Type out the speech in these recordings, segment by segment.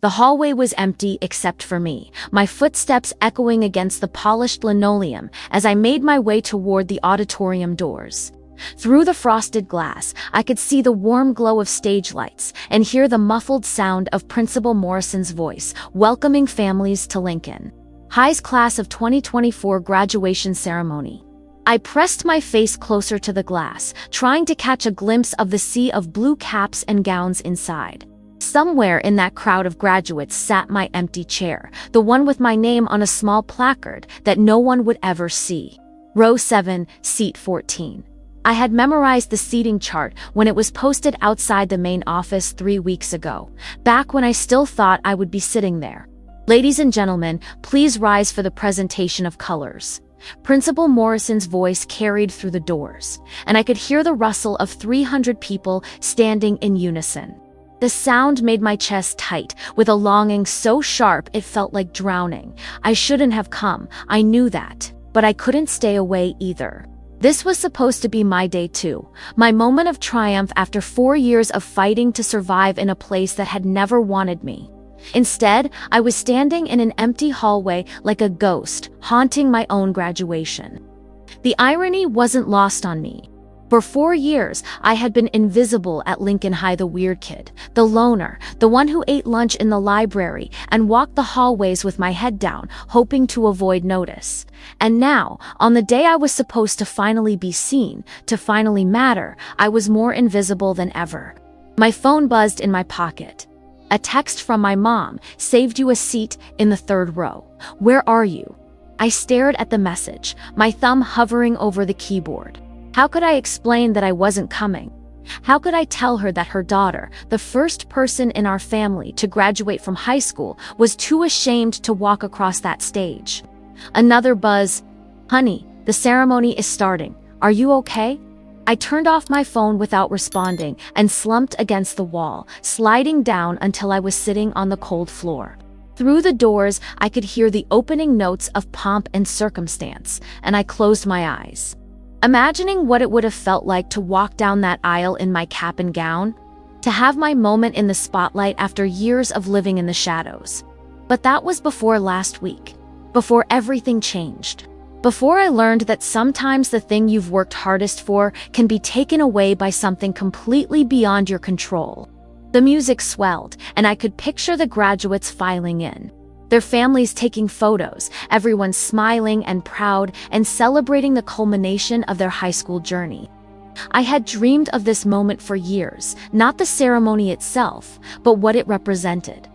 The hallway was empty except for me, my footsteps echoing against the polished linoleum as I made my way toward the auditorium doors. Through the frosted glass, I could see the warm glow of stage lights and hear the muffled sound of Principal Morrison's voice, welcoming families to Lincoln High's class of 2024 graduation ceremony. I pressed my face closer to the glass, trying to catch a glimpse of the sea of blue caps and gowns inside. Somewhere in that crowd of graduates sat my empty chair, the one with my name on a small placard that no one would ever see. Row 7, seat 14. I had memorized the seating chart when it was posted outside the main office 3 weeks ago, back when I still thought I would be sitting there. Ladies and gentlemen, please rise for the presentation of colors. Principal Morrison's voice carried through the doors, and I could hear the rustle of 300 people standing in unison. The sound made my chest tight, with a longing so sharp it felt like drowning. I shouldn't have come, I knew that, but I couldn't stay away either. This was supposed to be my day too, my moment of triumph after 4 years of fighting to survive in a place that had never wanted me. Instead, I was standing in an empty hallway like a ghost, haunting my own graduation. The irony wasn't lost on me. For 4 years, I had been invisible at Lincoln High, the weird kid, the loner, the one who ate lunch in the library and walked the hallways with my head down, hoping to avoid notice. And now, on the day I was supposed to finally be seen, to finally matter, I was more invisible than ever. My phone buzzed in my pocket. A text from my mom: "Saved you a seat in the 3rd row. Where are you?" I stared at the message, my thumb hovering over the keyboard. How could I explain that I wasn't coming? How could I tell her that her daughter, the first person in our family to graduate from high school, was too ashamed to walk across that stage? Another buzz: "Honey, the ceremony is starting. Are you okay?" I turned off my phone without responding and slumped against the wall, sliding down until I was sitting on the cold floor. Through the doors, I could hear the opening notes of Pomp and Circumstance, and I closed my eyes, imagining what it would have felt like to walk down that aisle in my cap and gown, to have my moment in the spotlight after years of living in the shadows. But that was before last week, before everything changed, before I learned that sometimes the thing you've worked hardest for can be taken away by something completely beyond your control. The music swelled, and I could picture the graduates filing in, their families taking photos, everyone smiling and proud and celebrating the culmination of their high school journey. I had dreamed of this moment for years, not the ceremony itself, but what it represented.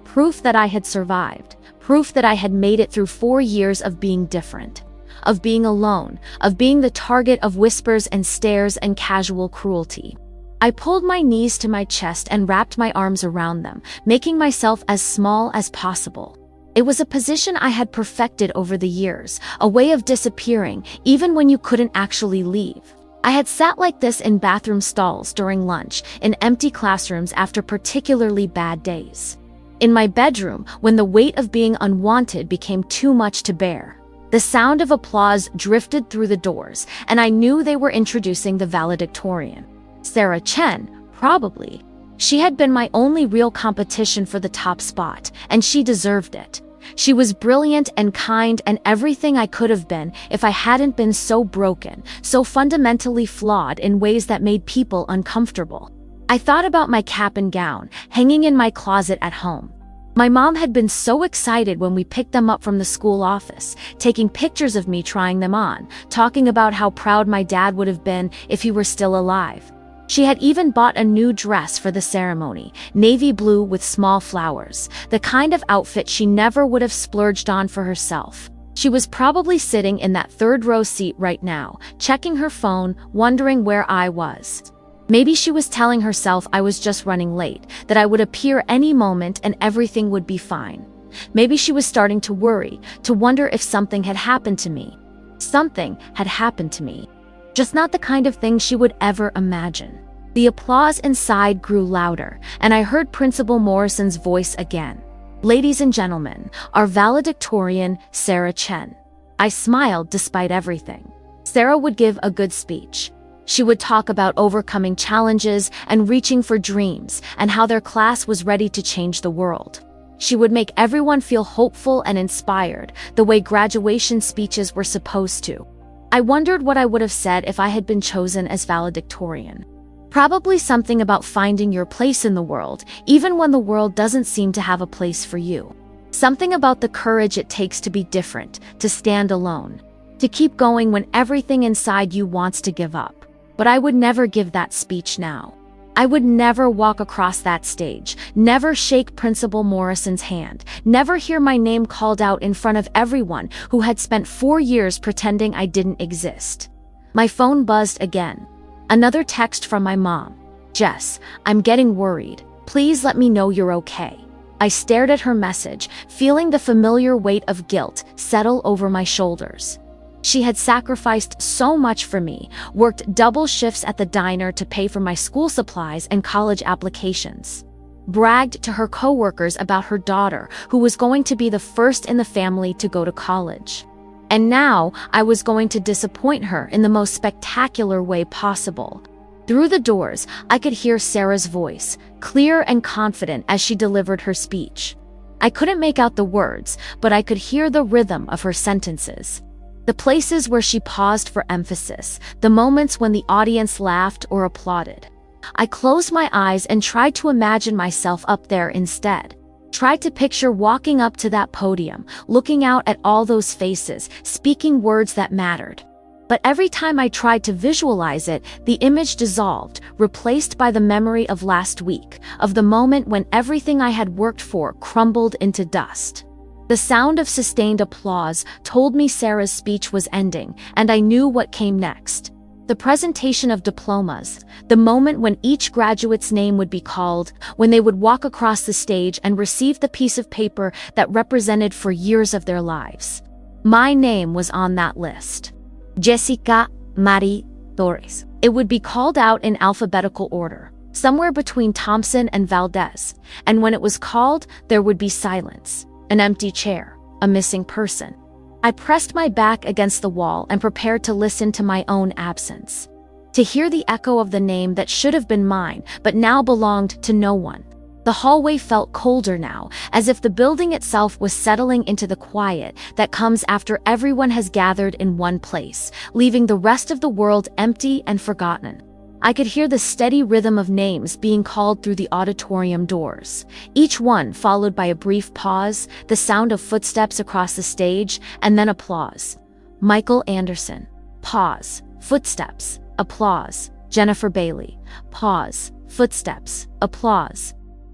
Proof that I had survived, proof that I had made it through 4 years of being different, of being alone, of being the target of whispers and stares and casual cruelty. I pulled my knees to my chest and wrapped my arms around them, making myself as small as possible. It was a position I had perfected over the years, a way of disappearing, even when you couldn't actually leave. I had sat like this in bathroom stalls during lunch, in empty classrooms after particularly bad days. In my bedroom, when the weight of being unwanted became too much to bear. The sound of applause drifted through the doors, and I knew they were introducing the valedictorian. Sarah Chen, probably. She had been my only real competition for the top spot, and she deserved it. She was brilliant and kind and everything I could have been if I hadn't been so broken, so fundamentally flawed in ways that made people uncomfortable. I thought about my cap and gown, hanging in my closet at home. My mom had been so excited when we picked them up from the school office, taking pictures of me trying them on, talking about how proud my dad would have been if he were still alive. She had even bought a new dress for the ceremony, navy blue with small flowers, the kind of outfit she never would have splurged on for herself. She was probably sitting in that 3rd row seat right now, checking her phone, wondering where I was. Maybe she was telling herself I was just running late, that I would appear any moment and everything would be fine. Maybe she was starting to worry, to wonder if something had happened to me. Something had happened to me. Just not the kind of thing she would ever imagine. The applause inside grew louder, and I heard Principal Morrison's voice again. "Ladies and gentlemen, our valedictorian, Sarah Chen." I smiled despite everything. Sarah would give a good speech. She would talk about overcoming challenges and reaching for dreams, and how their class was ready to change the world. She would make everyone feel hopeful and inspired, the way graduation speeches were supposed to. I wondered what I would have said if I had been chosen as valedictorian. Probably something about finding your place in the world, even when the world doesn't seem to have a place for you. Something about the courage it takes to be different, to stand alone, to keep going when everything inside you wants to give up. But I would never give that speech now. I would never walk across that stage, never shake Principal Morrison's hand, never hear my name called out in front of everyone who had spent 4 years pretending I didn't exist. My phone buzzed again. Another text from my mom. "Jess, I'm getting worried. Please let me know you're okay." I stared at her message, feeling the familiar weight of guilt settle over my shoulders. She had sacrificed so much for me, worked double shifts at the diner to pay for my school supplies and college applications, bragged to her coworkers about her daughter, who was going to be the first in the family to go to college. And now I was going to disappoint her in the most spectacular way possible. Through the doors, I could hear Sarah's voice, clear and confident as she delivered her speech. I couldn't make out the words, but I could hear the rhythm of her sentences. The places where she paused for emphasis, the moments when the audience laughed or applauded. I closed my eyes and tried to imagine myself up there instead. Tried to picture walking up to that podium, looking out at all those faces, speaking words that mattered. But every time I tried to visualize it, the image dissolved, replaced by the memory of last week, of the moment when everything I had worked for crumbled into dust. The sound of sustained applause told me Sarah's speech was ending, and I knew what came next. The presentation of diplomas, the moment when each graduate's name would be called, when they would walk across the stage and receive the piece of paper that represented for years of their lives. My name was on that list. Jessica Marie Torres. It would be called out in alphabetical order, somewhere between Thompson and Valdez, and when it was called, there would be silence, an empty chair, a missing person. I pressed my back against the wall and prepared to listen to my own absence. To hear the echo of the name that should have been mine, but now belonged to no one. The hallway felt colder now, as if the building itself was settling into the quiet that comes after everyone has gathered in one place, leaving the rest of the world empty and forgotten. I could hear the steady rhythm of names being called through the auditorium doors, each one followed by a brief pause, the sound of footsteps across the stage, and then applause. Michael Anderson. Pause. Footsteps. Applause. Jennifer Bailey. Pause. Footsteps. Applause.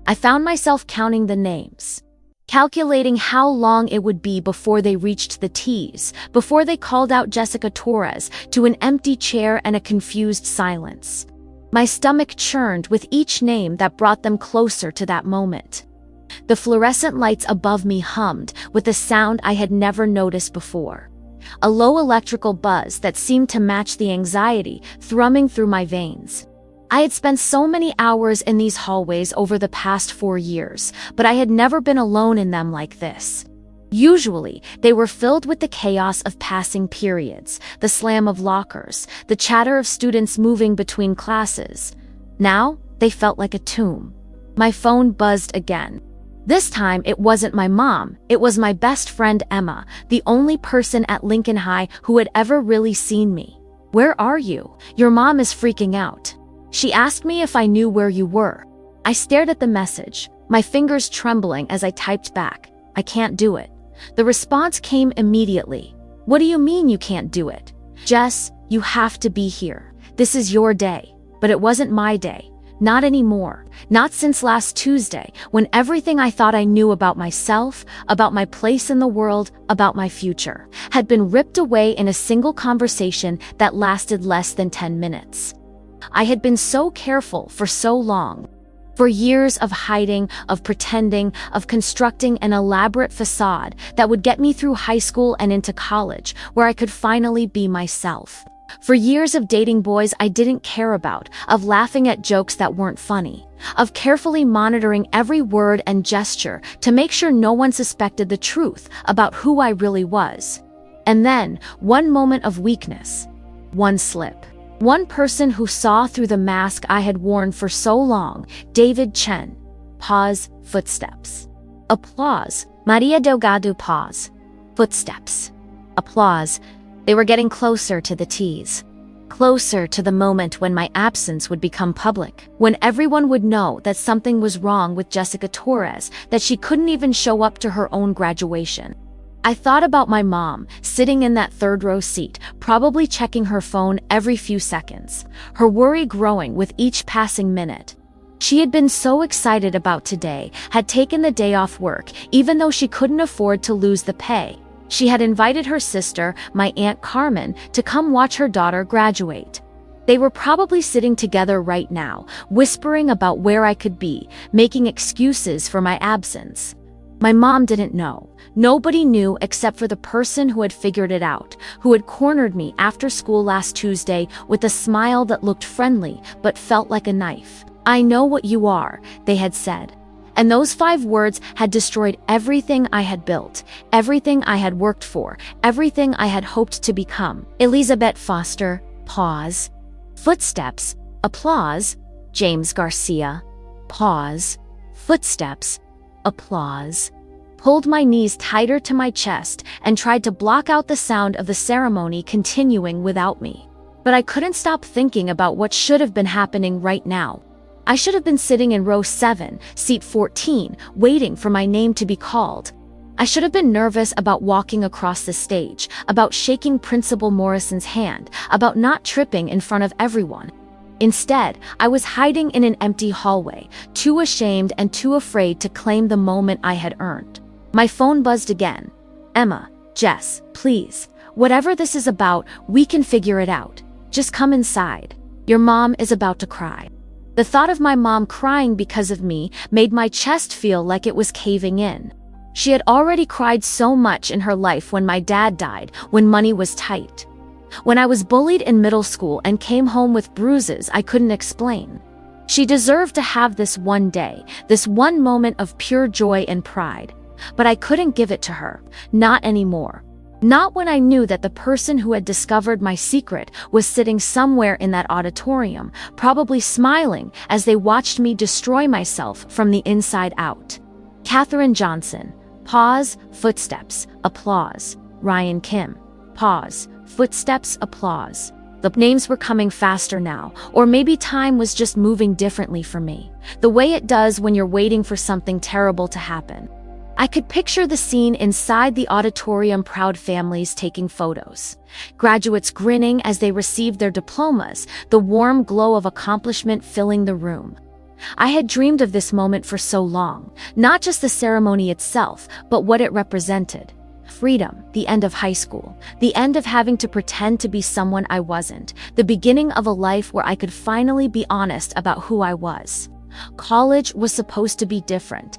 I found myself counting the names, calculating how long it would be before they reached the T's, before they called out Jessica Torres to an empty chair and a confused silence. My stomach churned with each name that brought them closer to that moment. The fluorescent lights above me hummed with a sound I had never noticed before. A low electrical buzz that seemed to match the anxiety thrumming through my veins. I had spent so many hours in these hallways over the past 4 years, but I had never been alone in them like this. Usually, they were filled with the chaos of passing periods, the slam of lockers, the chatter of students moving between classes. Now, they felt like a tomb. My phone buzzed again. This time, it wasn't my mom, it was my best friend Emma, the only person at Lincoln High who had ever really seen me. "Where are you? Your mom is freaking out." She asked me if I knew where you were. I stared at the message, my fingers trembling as I typed back, "I can't do it." The response came immediately. "What do you mean you can't do it? Jess, you have to be here. This is your day." But it wasn't my day. Not anymore. Not since last Tuesday, when everything I thought I knew about myself, about my place in the world, about my future, had been ripped away in a single conversation that lasted less than 10 minutes. I had been so careful for so long. For years of hiding, of pretending, of constructing an elaborate facade that would get me through high school and into college, where I could finally be myself. For years of dating boys I didn't care about, of laughing at jokes that weren't funny, of carefully monitoring every word and gesture to make sure no one suspected the truth about who I really was. And then, one moment of weakness. One slip. One person who saw through the mask I had worn for so long, David Chen. Pause, footsteps. Applause. Maria Delgado. Pause. Footsteps. Applause. They were getting closer to the tease. Closer to the moment when my absence would become public, when everyone would know that something was wrong with Jessica Torres, that she couldn't even show up to her own graduation. I thought about my mom, sitting in that third-row seat, probably checking her phone every few seconds, her worry growing with each passing minute. She had been so excited about today, had taken the day off work, even though she couldn't afford to lose the pay. She had invited her sister, my Aunt Carmen, to come watch her daughter graduate. They were probably sitting together right now, whispering about where I could be, making excuses for my absence. My mom didn't know. Nobody knew except for the person who had figured it out, who had cornered me after school last Tuesday with a smile that looked friendly but felt like a knife. "I know what you are," they had said. And those 5 words had destroyed everything I had built, everything I had worked for, everything I had hoped to become. Elizabeth Foster. Pause. Footsteps. Applause. James Garcia. Pause. Footsteps. Applause. Pulled my knees tighter to my chest and tried to block out the sound of the ceremony continuing without me. But I couldn't stop thinking about what should have been happening right now. I should have been sitting in row 7, seat 14, waiting for my name to be called. I should have been nervous about walking across the stage, about shaking Principal Morrison's hand, about not tripping in front of everyone. Instead, I was hiding in an empty hallway, too ashamed and too afraid to claim the moment I had earned. My phone buzzed again. "Emma, Jess, please. Whatever this is about, we can figure it out. Just come inside. Your mom is about to cry." The thought of my mom crying because of me made my chest feel like it was caving in. She had already cried so much in her life when my dad died, when money was tight. When I was bullied in middle school and came home with bruises I couldn't explain. She deserved to have this one day, this one moment of pure joy and pride. But I couldn't give it to her, not anymore. Not when I knew that the person who had discovered my secret was sitting somewhere in that auditorium, probably smiling as they watched me destroy myself from the inside out. Katherine Johnson. Pause. Footsteps. Applause. Ryan Kim. Pause. Footsteps. Applause. The names were coming faster now, or maybe time was just moving differently for me, the way it does when you're waiting for something terrible to happen. I could picture the scene inside the auditorium, proud families taking photos, graduates grinning as they received their diplomas, the warm glow of accomplishment filling the room. I had dreamed of this moment for so long, not just the ceremony itself, but what it represented. Freedom, the end of high school, the end of having to pretend to be someone I wasn't, the beginning of a life where I could finally be honest about who I was. College was supposed to be different.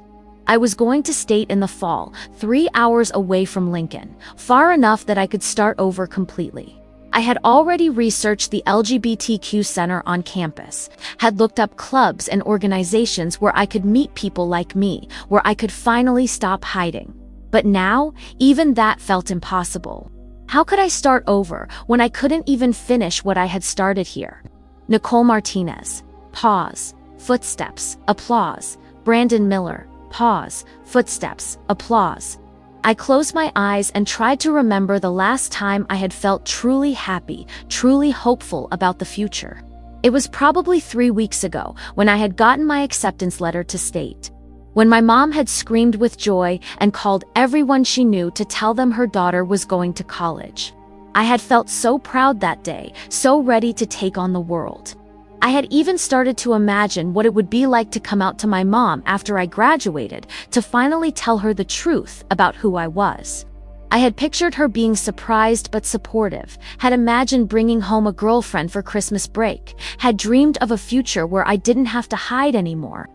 I was going to state in the fall, 3 hours away from Lincoln, far enough that I could start over completely. I had already researched the LGBTQ center on campus, had looked up clubs and organizations where I could meet people like me, where I could finally stop hiding. But now, even that felt impossible. How could I start over when I couldn't even finish what I had started here? Nicole Martinez. Pause. Footsteps. Applause. Brandon Miller. Pause. Footsteps. Applause. I closed my eyes and tried to remember the last time I had felt truly happy, truly hopeful about the future. It was probably 3 weeks ago when I had gotten my acceptance letter to state. When my mom had screamed with joy and called everyone she knew to tell them her daughter was going to college. I had felt so proud that day, so ready to take on the world. I had even started to imagine what it would be like to come out to my mom after I graduated, to finally tell her the truth about who I was. I had pictured her being surprised but supportive, had imagined bringing home a girlfriend for Christmas break, had dreamed of a future where I didn't have to hide anymore.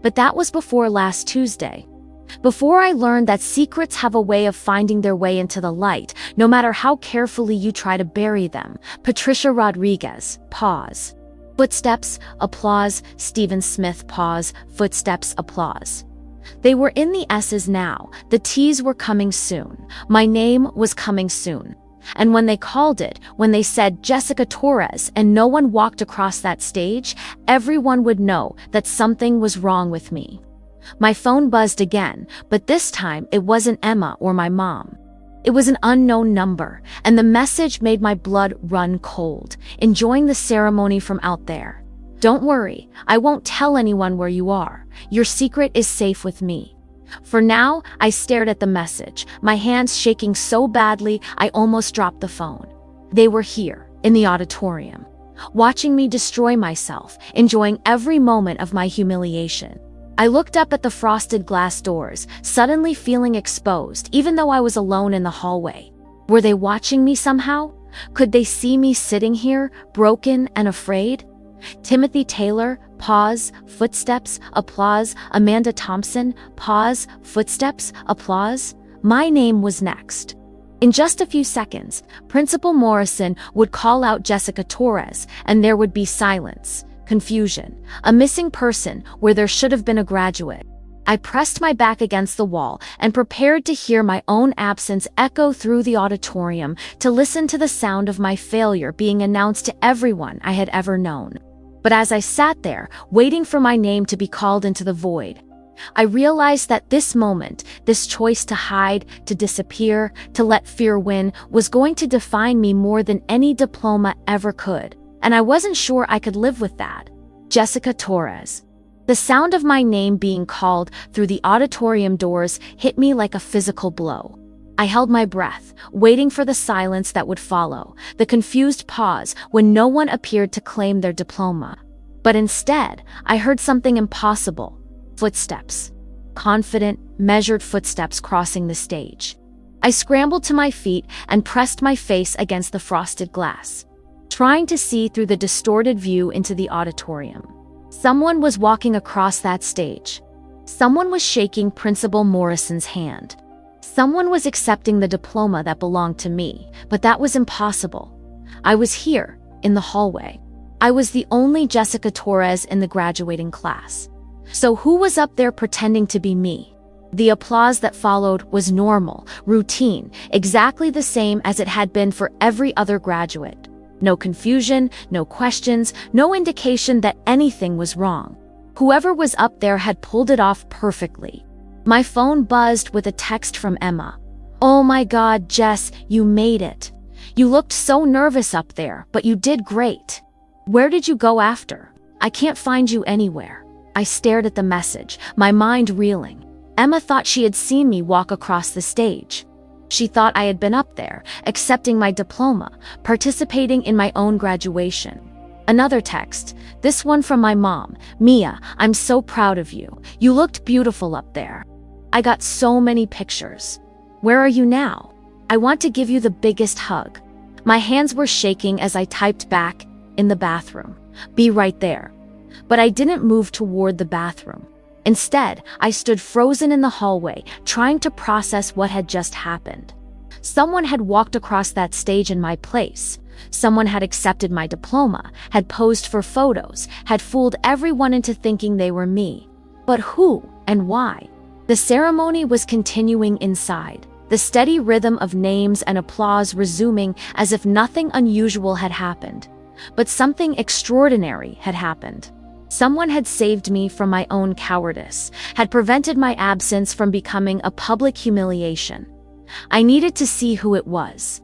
But that was before last Tuesday. Before I learned that secrets have a way of finding their way into the light, no matter how carefully you try to bury them. Patricia Rodriguez. Pause. Footsteps. Applause. Stephen Smith. Pause. Footsteps. Applause. They were in the S's now. The T's were coming soon. My name was coming soon. And when they called it, when they said Jessica Torres and no one walked across that stage, everyone would know that something was wrong with me. My phone buzzed again, but this time it wasn't Emma or my mom. It was an unknown number, and the message made my blood run cold. Enjoying the ceremony from out there. Don't worry, I won't tell anyone where you are. Your secret is safe with me. For now, I stared at the message, my hands shaking so badly I almost dropped the phone. They were here, in the auditorium, watching me destroy myself, enjoying every moment of my humiliation. I looked up at the frosted glass doors, suddenly feeling exposed, even though I was alone in the hallway. Were they watching me somehow? Could they see me sitting here, broken and afraid? Timothy Taylor, pause, footsteps, applause. Amanda Thompson, pause, footsteps, applause. My name was next. In just a few seconds, Principal Morrison would call out Jessica Torres, and there would be silence. Confusion, a missing person where there should have been a graduate. I pressed my back against the wall and prepared to hear my own absence echo through the auditorium, to listen to the sound of my failure being announced to everyone I had ever known. But as I sat there, waiting for my name to be called into the void, I realized that this moment, this choice to hide, to disappear, to let fear win, was going to define me more than any diploma ever could. And I wasn't sure I could live with that. Jessica Torres. The sound of my name being called through the auditorium doors hit me like a physical blow. I held my breath, waiting for the silence that would follow, the confused pause when no one appeared to claim their diploma. But instead, I heard something impossible. Footsteps. Confident, measured footsteps crossing the stage. I scrambled to my feet and pressed my face against the frosted glass, trying to see through the distorted view into the auditorium. Someone was walking across that stage. Someone was shaking Principal Morrison's hand. Someone was accepting the diploma that belonged to me, but that was impossible. I was here, in the hallway. I was the only Jessica Torres in the graduating class. So who was up there pretending to be me? The applause that followed was normal, routine, exactly the same as it had been for every other graduate. No confusion, no questions, no indication that anything was wrong. Whoever was up there had pulled it off perfectly. My phone buzzed with a text from Emma. "Oh my God, Jess, you made it. You looked so nervous up there, but you did great. Where did you go after? I can't find you anywhere." I stared at the message, my mind reeling. Emma thought she had seen me walk across the stage. She thought I had been up there, accepting my diploma, participating in my own graduation. Another text, this one from my mom. "Mia, I'm so proud of you. You looked beautiful up there. I got so many pictures. Where are you now? I want to give you the biggest hug." My hands were shaking as I typed back, "In the bathroom. Be right there." But I didn't move toward the bathroom. Instead, I stood frozen in the hallway, trying to process what had just happened. Someone had walked across that stage in my place. Someone had accepted my diploma, had posed for photos, had fooled everyone into thinking they were me. But who and why? The ceremony was continuing inside, the steady rhythm of names and applause resuming as if nothing unusual had happened. But something extraordinary had happened. Someone had saved me from my own cowardice, had prevented my absence from becoming a public humiliation. I needed to see who it was.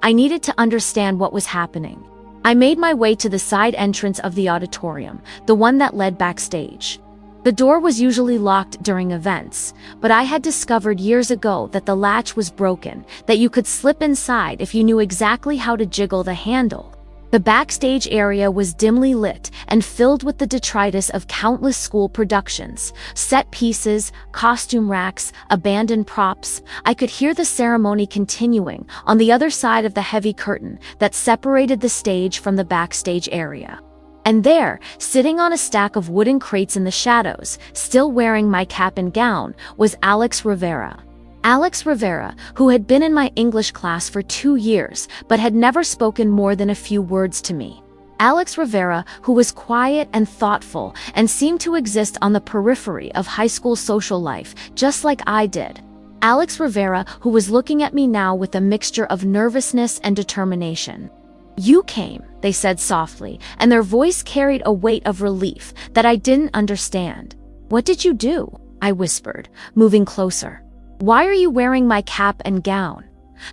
I needed to understand what was happening. I made my way to the side entrance of the auditorium, the one that led backstage. The door was usually locked during events, but I had discovered years ago that the latch was broken, that you could slip inside if you knew exactly how to jiggle the handle. The backstage area was dimly lit and filled with the detritus of countless school productions, set pieces, costume racks, abandoned props. I could hear the ceremony continuing on the other side of the heavy curtain that separated the stage from the backstage area. And there, sitting on a stack of wooden crates in the shadows, still wearing my cap and gown, was Alex Rivera. Alex Rivera, who had been in my English class for 2 years, but had never spoken more than a few words to me. Alex Rivera, who was quiet and thoughtful and seemed to exist on the periphery of high school social life, just like I did. Alex Rivera, who was looking at me now with a mixture of nervousness and determination. "You came," they said softly, and their voice carried a weight of relief that I didn't understand. "What did you do?" I whispered, moving closer. Why are you wearing my cap and gown?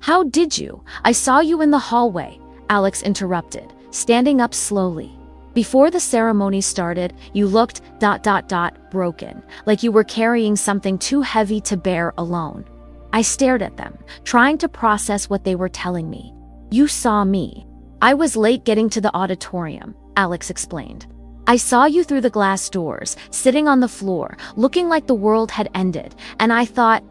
How did you? I saw you in the hallway, Alex interrupted, standing up slowly. Before the ceremony started, you looked ... broken, like you were carrying something too heavy to bear alone. I stared at them, trying to process what they were telling me. You saw me. I was late getting to the auditorium, Alex explained. I saw you through the glass doors, sitting on the floor, looking like the world had ended, and I thought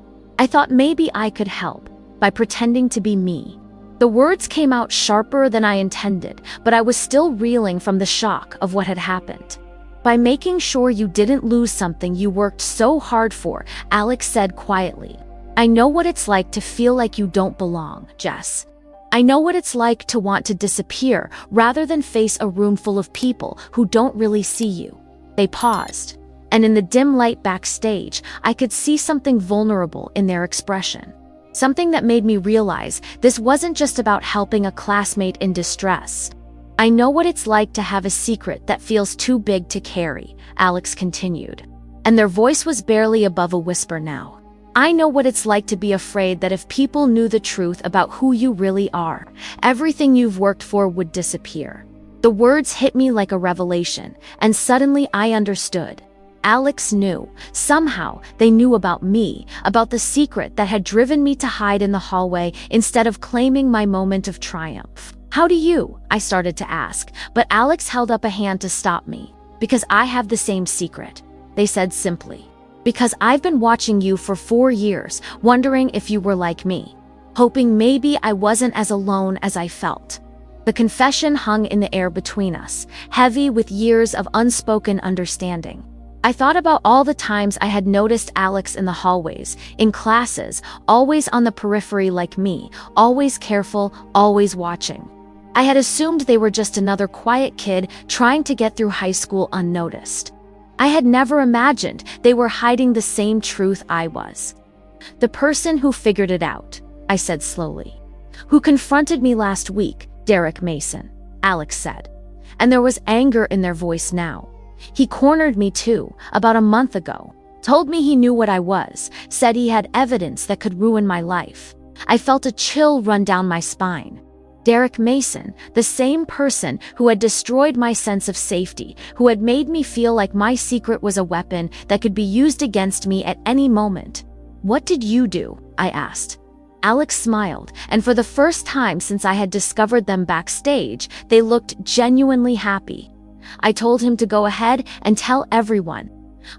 maybe I could help, by pretending to be me. The words came out sharper than I intended, but I was still reeling from the shock of what had happened. By making sure you didn't lose something you worked so hard for, Alex said quietly. I know what it's like to feel like you don't belong, Jess. I know what it's like to want to disappear rather than face a room full of people who don't really see you. They paused, and in the dim light backstage, I could see something vulnerable in their expression. Something that made me realize this wasn't just about helping a classmate in distress. I know what it's like to have a secret that feels too big to carry, Alex continued. And their voice was barely above a whisper now. I know what it's like to be afraid that if people knew the truth about who you really are, everything you've worked for would disappear. The words hit me like a revelation, and suddenly I understood. Alex knew. Somehow, they knew about me, about the secret that had driven me to hide in the hallway instead of claiming my moment of triumph. How do you? I started to ask, but Alex held up a hand to stop me. Because I have the same secret, they said simply. Because I've been watching you for 4 years, wondering if you were like me, hoping maybe I wasn't as alone as I felt. The confession hung in the air between us, heavy with years of unspoken understanding. I thought about all the times I had noticed Alex in the hallways, in classes, always on the periphery like me, always careful, always watching. I had assumed they were just another quiet kid trying to get through high school unnoticed. I had never imagined they were hiding the same truth I was. The person who figured it out, I said slowly. Who confronted me last week, Derek Mason, Alex said. And there was anger in their voice now. He cornered me too, about a month ago. Told me he knew what I was, said he had evidence that could ruin my life. I felt a chill run down my spine. Derek Mason, the same person who had destroyed my sense of safety, who had made me feel like my secret was a weapon that could be used against me at any moment. What did you do? I asked. Alex smiled, and for the first time since I had discovered them backstage, they looked genuinely happy. I told him to go ahead and tell everyone.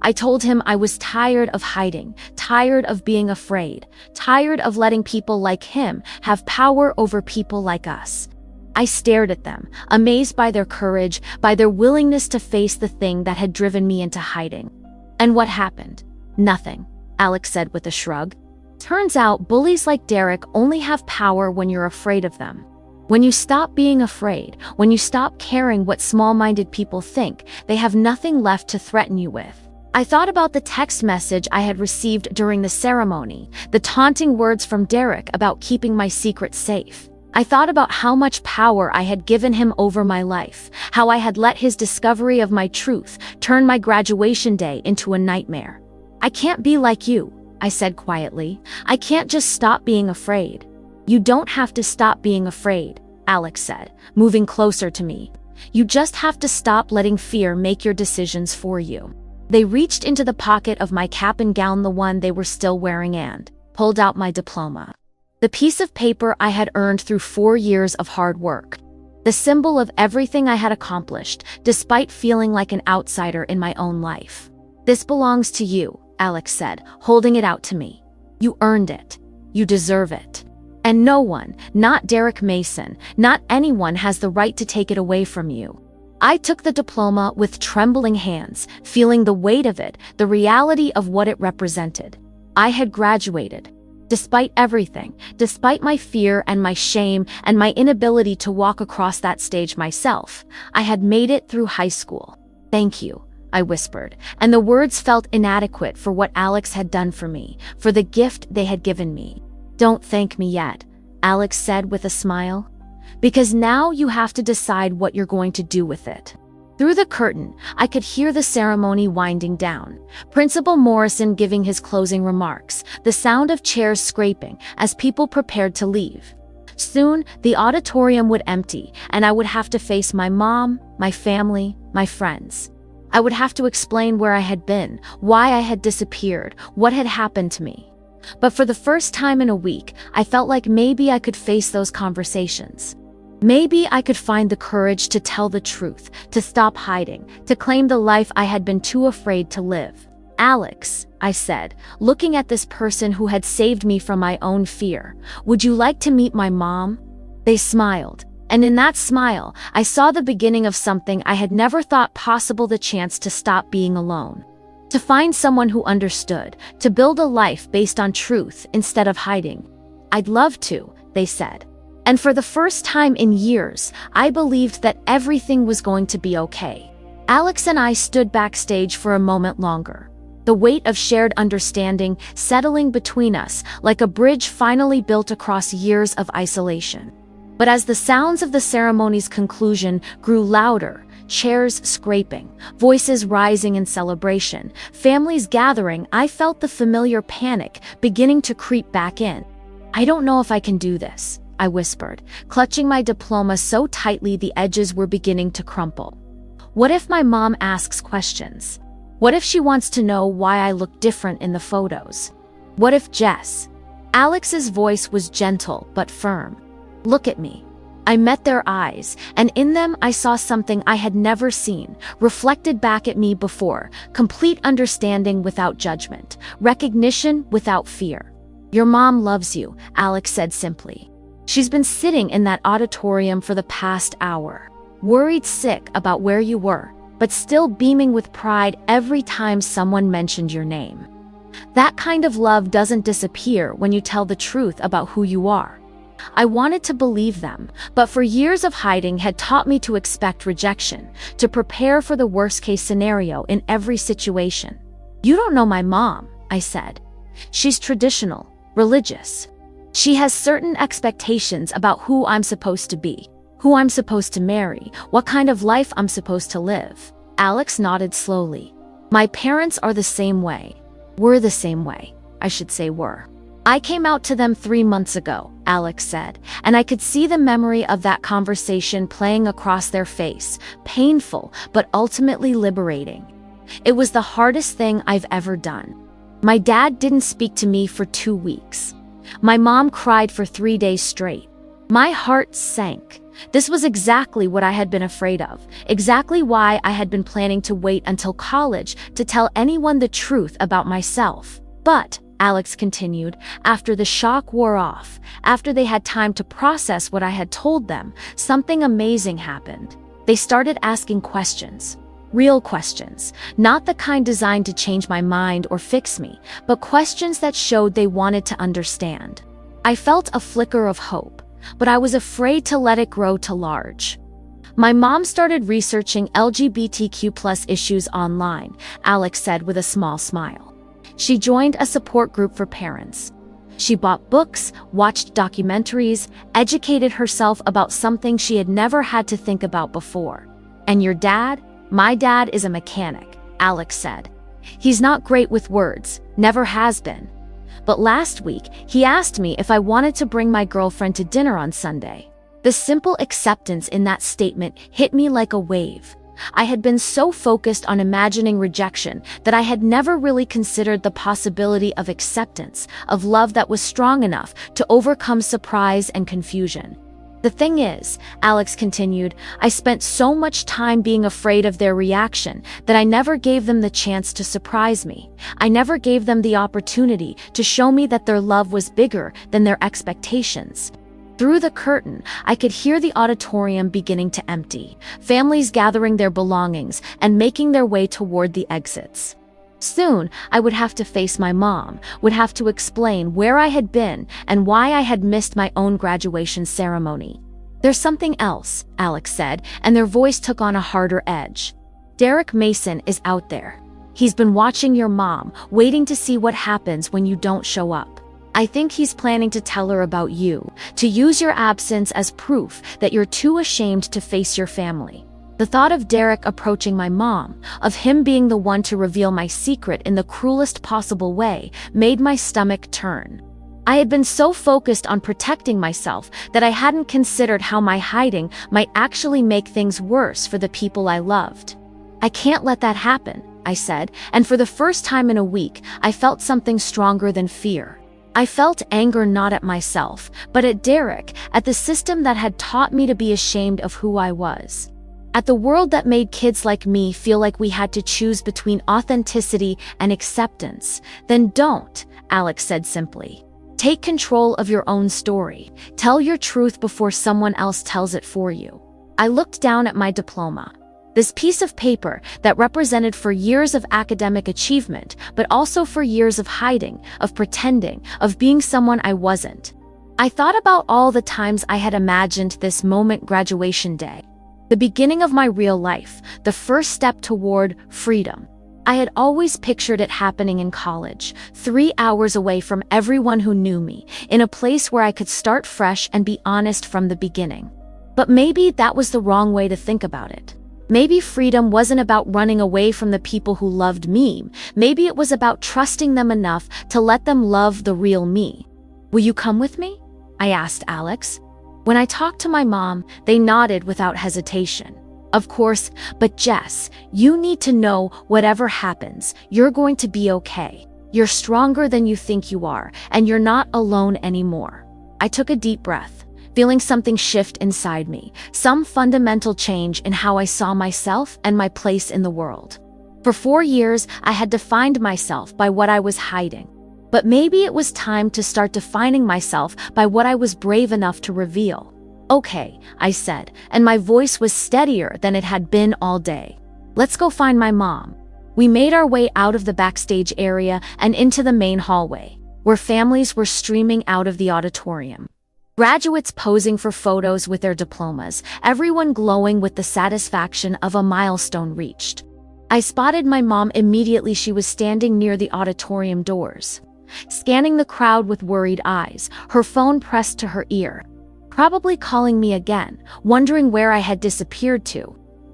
I told him I was tired of hiding, tired of being afraid, tired of letting people like him have power over people like us. I stared at them, amazed by their courage, by their willingness to face the thing that had driven me into hiding. And what happened? Nothing, Alex said with a shrug. Turns out bullies like Derek only have power when you're afraid of them. When you stop being afraid, when you stop caring what small-minded people think, they have nothing left to threaten you with. I thought about the text message I had received during the ceremony, the taunting words from Derek about keeping my secret safe. I thought about how much power I had given him over my life, how I had let his discovery of my truth turn my graduation day into a nightmare. I can't be like you, I said quietly. I can't just stop being afraid. You don't have to stop being afraid, Alex said, moving closer to me. You just have to stop letting fear make your decisions for you. They reached into the pocket of my cap and gown, the one they were still wearing, and pulled out my diploma. The piece of paper I had earned through 4 years of hard work. The symbol of everything I had accomplished, despite feeling like an outsider in my own life. This belongs to you, Alex said, holding it out to me. You earned it. You deserve it. And no one, not Derek Mason, not anyone has the right to take it away from you. I took the diploma with trembling hands, feeling the weight of it, the reality of what it represented. I had graduated. Despite everything, despite my fear and my shame and my inability to walk across that stage myself, I had made it through high school. Thank you, I whispered, and the words felt inadequate for what Alex had done for me, for the gift they had given me. Don't thank me yet, Alex said with a smile. Because now you have to decide what you're going to do with it. Through the curtain, I could hear the ceremony winding down. Principal Morrison giving his closing remarks, the sound of chairs scraping as people prepared to leave. Soon, the auditorium would empty, and I would have to face my mom, my family, my friends. I would have to explain where I had been, why I had disappeared, what had happened to me. But for the first time in a week, I felt like maybe I could face those conversations. Maybe I could find the courage to tell the truth, to stop hiding, to claim the life I had been too afraid to live. "Alex," I said, looking at this person who had saved me from my own fear, "would you like to meet my mom?" They smiled, and in that smile, I saw the beginning of something I had never thought possible: the chance to stop being alone. To find someone who understood, to build a life based on truth instead of hiding. "I'd love to," they said. And for the first time in years, I believed that everything was going to be okay. Alex and I stood backstage for a moment longer. The weight of shared understanding settling between us like a bridge finally built across years of isolation. But as the sounds of the ceremony's conclusion grew louder, chairs scraping, voices rising in celebration, families gathering, I felt the familiar panic beginning to creep back in. "I don't know if I can do this," I whispered, clutching my diploma so tightly the edges were beginning to crumple. What if my mom asks questions? What if she wants to know why I look different in the photos? What if Jess? Alex's voice was gentle but firm. "Look at me." I met their eyes, and in them I saw something I had never seen, reflected back at me before: complete understanding without judgment, recognition without fear. "Your mom loves you," Alex said simply. "She's been sitting in that auditorium for the past hour, worried sick about where you were, but still beaming with pride every time someone mentioned your name." That kind of love doesn't disappear when you tell the truth about who you are. I wanted to believe them, but for years of hiding had taught me to expect rejection, to prepare for the worst-case scenario in every situation. "You don't know my mom," I said. "She's traditional, religious. She has certain expectations about who I'm supposed to be, who I'm supposed to marry, what kind of life I'm supposed to live." Alex nodded slowly. "My parents are the same way. We're the same way. I should say were. I came out to them 3 months ago," Alex said, and I could see the memory of that conversation playing across their face, painful but ultimately liberating. "It was the hardest thing I've ever done. My dad didn't speak to me for 2 weeks. My mom cried for 3 days straight. My heart sank. This was exactly what I had been afraid of, exactly why I had been planning to wait until college to tell anyone the truth about myself. But," Alex continued, "after the shock wore off, after they had time to process what I had told them, something amazing happened. They started asking questions. Real questions, not the kind designed to change my mind or fix me, but questions that showed they wanted to understand. I felt a flicker of hope, but I was afraid to let it grow too large. My mom started researching LGBTQ+ issues online," Alex said with a small smile. "She joined a support group for parents. She bought books, watched documentaries, educated herself about something she had never had to think about before. And your dad? My dad is a mechanic," Alex said. "He's not great with words, never has been. But last week, he asked me if I wanted to bring my girlfriend to dinner on Sunday." The simple acceptance in that statement hit me like a wave. I had been so focused on imagining rejection that I had never really considered the possibility of acceptance, of love that was strong enough to overcome surprise and confusion. "The thing is," Alex continued, "I spent so much time being afraid of their reaction that I never gave them the chance to surprise me. I never gave them the opportunity to show me that their love was bigger than their expectations." Through the curtain, I could hear the auditorium beginning to empty, families gathering their belongings and making their way toward the exits. Soon, I would have to face my mom, would have to explain where I had been and why I had missed my own graduation ceremony. "There's something else," Alex said, and their voice took on a harder edge. "Derek Mason is out there. He's been watching your mom, waiting to see what happens when you don't show up. I think he's planning to tell her about you, to use your absence as proof that you're too ashamed to face your family." The thought of Derek approaching my mom, of him being the one to reveal my secret in the cruelest possible way, made my stomach turn. I had been so focused on protecting myself that I hadn't considered how my hiding might actually make things worse for the people I loved. "I can't let that happen," I said, and for the first time in a week, I felt something stronger than fear. I felt anger not at myself, but at Derek, at the system that had taught me to be ashamed of who I was. At the world that made kids like me feel like we had to choose between authenticity and acceptance. "Then don't," Alex said simply. "Take control of your own story. Tell your truth before someone else tells it for you." I looked down at my diploma. This piece of paper that represented for years of academic achievement, but also for years of hiding, of pretending, of being someone I wasn't. I thought about all the times I had imagined this moment, graduation day. The beginning of my real life, the first step toward freedom. I had always pictured it happening in college, 3 hours away from everyone who knew me, in a place where I could start fresh and be honest from the beginning. But maybe that was the wrong way to think about it. Maybe freedom wasn't about running away from the people who loved me. Maybe it was about trusting them enough to let them love the real me. "Will you come with me?" I asked Alex. When I talked to my mom, they nodded without hesitation. "Of course, but Jess, you need to know whatever happens, you're going to be okay. You're stronger than you think you are, and you're not alone anymore." I took a deep breath, feeling something shift inside me, some fundamental change in how I saw myself and my place in the world. For 4 years, I had defined myself by what I was hiding. But maybe it was time to start defining myself by what I was brave enough to reveal. "Okay," I said, and my voice was steadier than it had been all day. "Let's go find my mom." We made our way out of the backstage area and into the main hallway, where families were streaming out of the auditorium. Graduates posing for photos with their diplomas, everyone glowing with the satisfaction of a milestone reached. I spotted my mom immediately. She was standing near the auditorium doors, scanning the crowd with worried eyes, her phone pressed to her ear. Probably calling me again, wondering where I had disappeared to.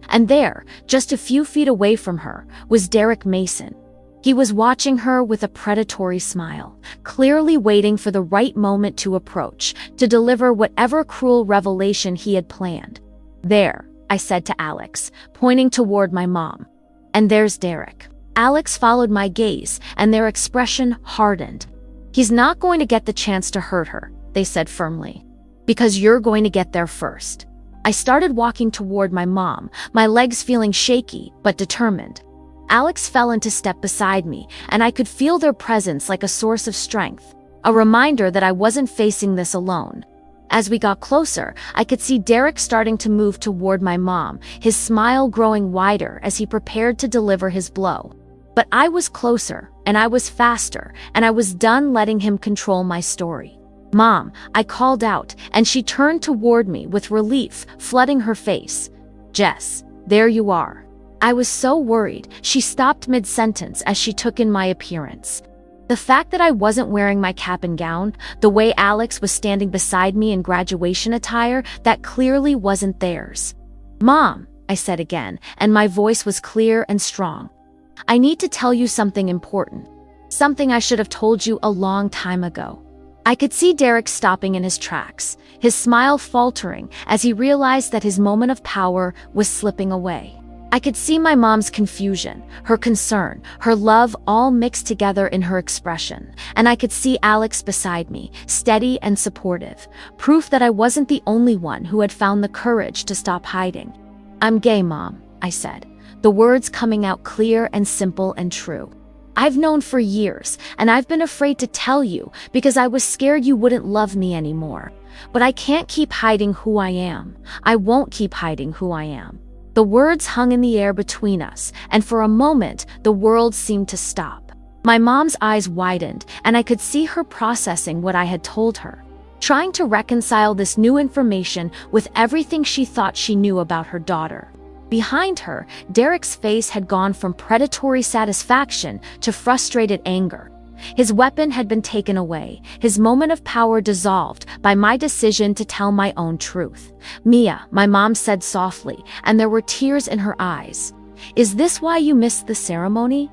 And there, just a few feet away from her, was Derek Mason. He was watching her with a predatory smile, clearly waiting for the right moment to approach, to deliver whatever cruel revelation he had planned. "There," I said to Alex, pointing toward my mom. "And there's Derek." Alex followed my gaze, and their expression hardened. "He's not going to get the chance to hurt her," they said firmly. "Because you're going to get there first." I started walking toward my mom, my legs feeling shaky but determined. Alex fell into step beside me, and I could feel their presence like a source of strength, a reminder that I wasn't facing this alone. As we got closer, I could see Derek starting to move toward my mom, his smile growing wider as he prepared to deliver his blow. But I was closer, and I was faster, and I was done letting him control my story. "Mom," I called out, and she turned toward me with relief flooding her face. "Jess, there you are." I was so worried, she stopped mid-sentence as she took in my appearance. The fact that I wasn't wearing my cap and gown, the way Alex was standing beside me in graduation attire, that clearly wasn't theirs. "Mom," I said again, and my voice was clear and strong. "I need to tell you something important. Something I should have told you a long time ago." I could see Derek stopping in his tracks, his smile faltering as he realized that his moment of power was slipping away. I could see my mom's confusion, her concern, her love all mixed together in her expression, and I could see Alex beside me, steady and supportive, proof that I wasn't the only one who had found the courage to stop hiding. "I'm gay, Mom," I said, the words coming out clear and simple and true. "I've known for years, and I've been afraid to tell you because I was scared you wouldn't love me anymore. But I can't keep hiding who I am. I won't keep hiding who I am." The words hung in the air between us, and for a moment, the world seemed to stop. My mom's eyes widened, and I could see her processing what I had told her, trying to reconcile this new information with everything she thought she knew about her daughter. Behind her, Derek's face had gone from predatory satisfaction to frustrated anger. His weapon had been taken away, his moment of power dissolved by my decision to tell my own truth. "Mia," my mom said softly, and there were tears in her eyes. "Is this why you missed the ceremony?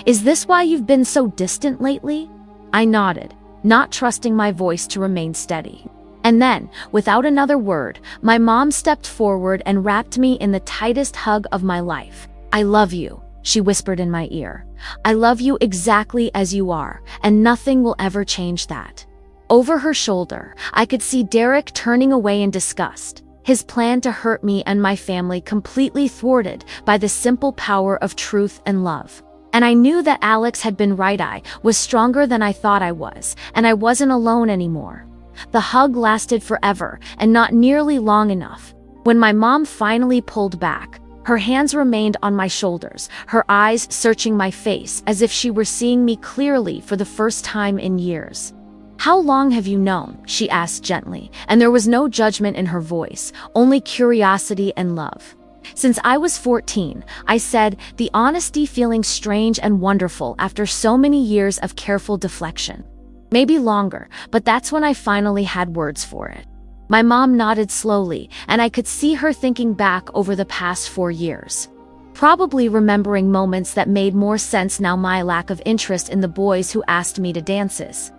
Is this why you've been so distant lately?" I nodded, not trusting my voice to remain steady. And then, without another word, my mom stepped forward and wrapped me in the tightest hug of my life. "I love you," she whispered in my ear. "I love you exactly as you are, and nothing will ever change that." Over her shoulder, I could see Derek turning away in disgust, his plan to hurt me and my family completely thwarted by the simple power of truth and love. And I knew that Alex had been right. I was stronger than I thought I was, and I wasn't alone anymore. The hug lasted forever, and not nearly long enough. When my mom finally pulled back, her hands remained on my shoulders, her eyes searching my face as if she were seeing me clearly for the first time in years. "How long have you known?" she asked gently, and there was no judgment in her voice, only curiosity and love. "Since I was 14, I said, the honesty feeling strange and wonderful after so many years of careful deflection. Maybe longer, but that's when I finally had words for it." My mom nodded slowly, and I could see her thinking back over the past 4 years. Probably remembering moments that made more sense now: my lack of interest in the boys who asked me to dances,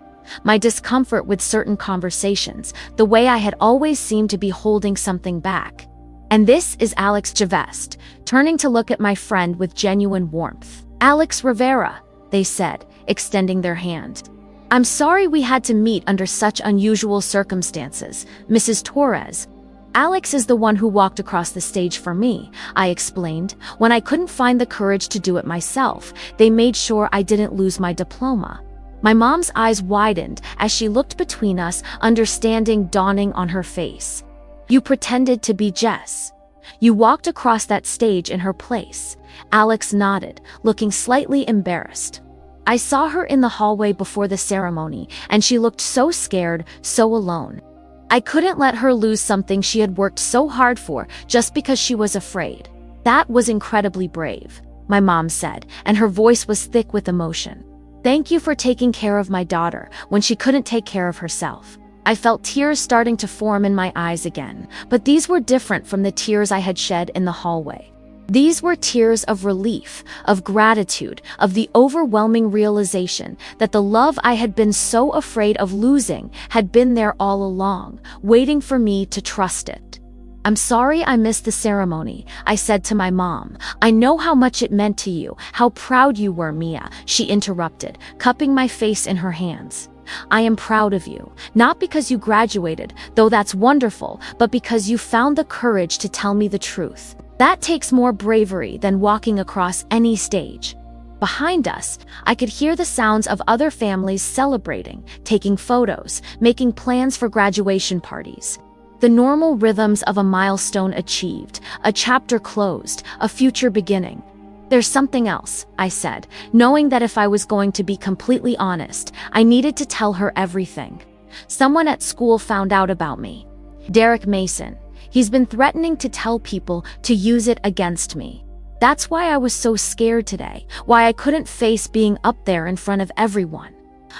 my discomfort with certain conversations, the way I had always seemed to be holding something back. "And this is Alex Javest," turning to look at my friend with genuine warmth. "Alex Rivera," they said, extending their hand. "I'm sorry we had to meet under such unusual circumstances, Mrs. Torres." "Alex is the one who walked across the stage for me," I explained. "When I couldn't find the courage to do it myself, they made sure I didn't lose my diploma." My mom's eyes widened as she looked between us, understanding dawning on her face. "You pretended to be Jess. You walked across that stage in her place." Alex nodded, looking slightly embarrassed. "I saw her in the hallway before the ceremony, and she looked so scared, so alone. I couldn't let her lose something she had worked so hard for just because she was afraid." "That was incredibly brave," my mom said, and her voice was thick with emotion. "Thank you for taking care of my daughter when she couldn't take care of herself." I felt tears starting to form in my eyes again, but these were different from the tears I had shed in the hallway. These were tears of relief, of gratitude, of the overwhelming realization that the love I had been so afraid of losing had been there all along, waiting for me to trust it. "I'm sorry I missed the ceremony," I said to my mom. "I know how much it meant to you, how proud you were, Mia," she interrupted, cupping my face in her hands. "I am proud of you, not because you graduated, though that's wonderful, but because you found the courage to tell me the truth. That takes more bravery than walking across any stage." Behind us, I could hear the sounds of other families celebrating, taking photos, making plans for graduation parties. The normal rhythms of a milestone achieved, a chapter closed, a future beginning. "There's something else," I said, knowing that if I was going to be completely honest, I needed to tell her everything. "Someone at school found out about me. Derek Mason. He's been threatening to tell people to use it against me. That's why I was so scared today, why I couldn't face being up there in front of everyone."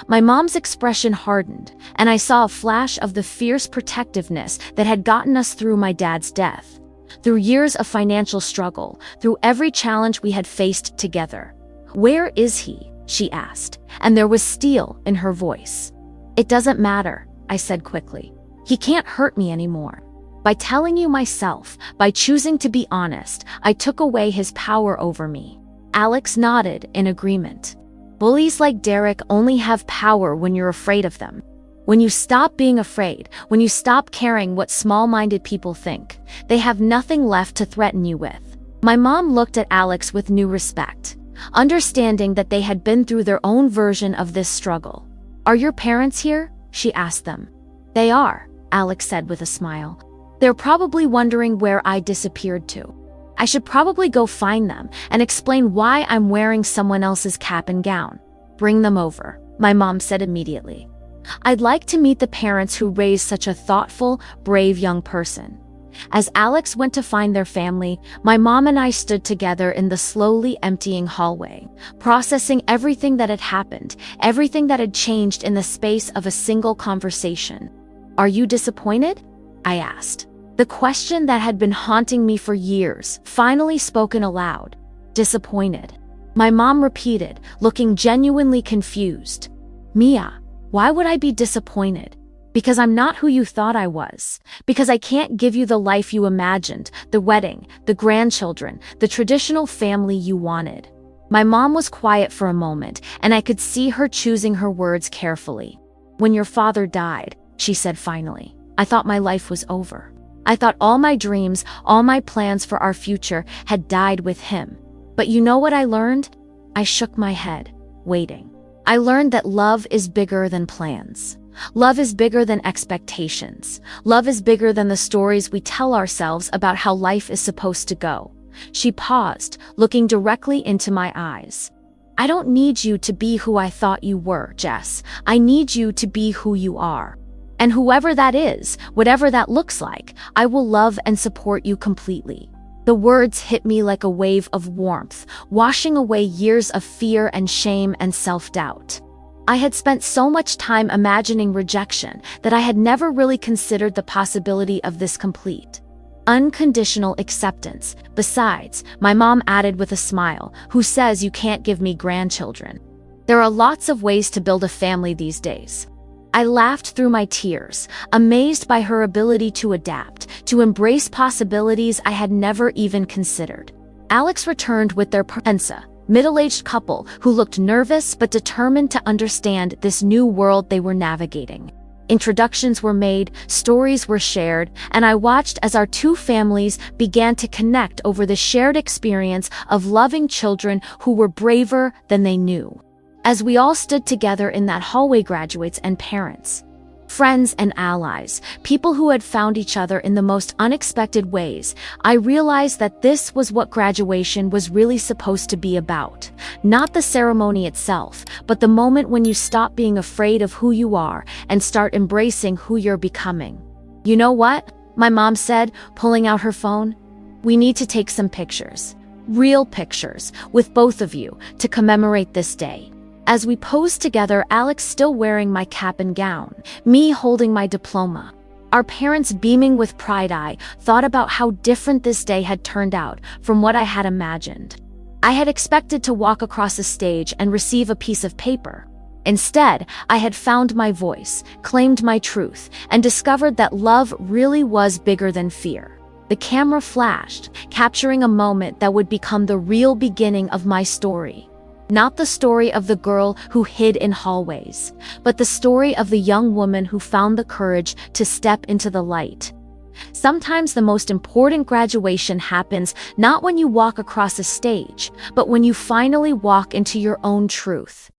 My mom's expression hardened, and I saw a flash of the fierce protectiveness that had gotten us through my dad's death, through years of financial struggle, through every challenge we had faced together. "Where is he?" she asked, and there was steel in her voice. "It doesn't matter," I said quickly. "He can't hurt me anymore. By telling you myself, by choosing to be honest, I took away his power over me." Alex nodded in agreement. "Bullies like Derek only have power when you're afraid of them. When you stop being afraid, when you stop caring what small-minded people think, they have nothing left to threaten you with." My mom looked at Alex with new respect, understanding that they had been through their own version of this struggle. "Are your parents here?" she asked them. "They are," Alex said with a smile. "They're probably wondering where I disappeared to. I should probably go find them and explain why I'm wearing someone else's cap and gown." "Bring them over," my mom said immediately. "I'd like to meet the parents who raised such a thoughtful, brave young person." As Alex went to find their family, my mom and I stood together in the slowly emptying hallway, processing everything that had happened, everything that had changed in the space of a single conversation. "Are you disappointed?" I asked. The question that had been haunting me for years, finally spoken aloud. "Disappointed," my mom repeated, looking genuinely confused. "Mia, why would I be disappointed?" "Because I'm not who you thought I was. Because I can't give you the life you imagined, the wedding, the grandchildren, the traditional family you wanted." My mom was quiet for a moment, and I could see her choosing her words carefully. "When your father died," she said finally, "I thought my life was over. I thought all my dreams, all my plans for our future had died with him. But you know what I learned?" I shook my head, waiting. "I learned that love is bigger than plans. Love is bigger than expectations. Love is bigger than the stories we tell ourselves about how life is supposed to go." She paused, looking directly into my eyes. "I don't need you to be who I thought you were, Jess. I need you to be who you are. And whoever that is, whatever that looks like, I will love and support you completely." The words hit me like a wave of warmth, washing away years of fear and shame and self-doubt. I had spent so much time imagining rejection that I had never really considered the possibility of this complete, unconditional acceptance. "Besides," my mom added with a smile, "who says you can't give me grandchildren? There are lots of ways to build a family these days." I laughed through my tears, amazed by her ability to adapt, to embrace possibilities I had never even considered. Alex returned with their parents, middle-aged couple who looked nervous but determined to understand this new world they were navigating. Introductions were made, stories were shared, and I watched as our two families began to connect over the shared experience of loving children who were braver than they knew. As we all stood together in that hallway, graduates and parents, friends and allies, people who had found each other in the most unexpected ways, I realized that this was what graduation was really supposed to be about. Not the ceremony itself, but the moment when you stop being afraid of who you are and start embracing who you're becoming. "You know what?" my mom said, pulling out her phone. "We need to take some pictures, real pictures, with both of you to commemorate this day." As we posed together, Alex still wearing my cap and gown, me holding my diploma, our parents beaming with pride, I thought about how different this day had turned out from what I had imagined. I had expected to walk across a stage and receive a piece of paper. Instead, I had found my voice, claimed my truth, and discovered that love really was bigger than fear. The camera flashed, capturing a moment that would become the real beginning of my story. Not the story of the girl who hid in hallways, but the story of the young woman who found the courage to step into the light. Sometimes the most important graduation happens not when you walk across a stage, but when you finally walk into your own truth.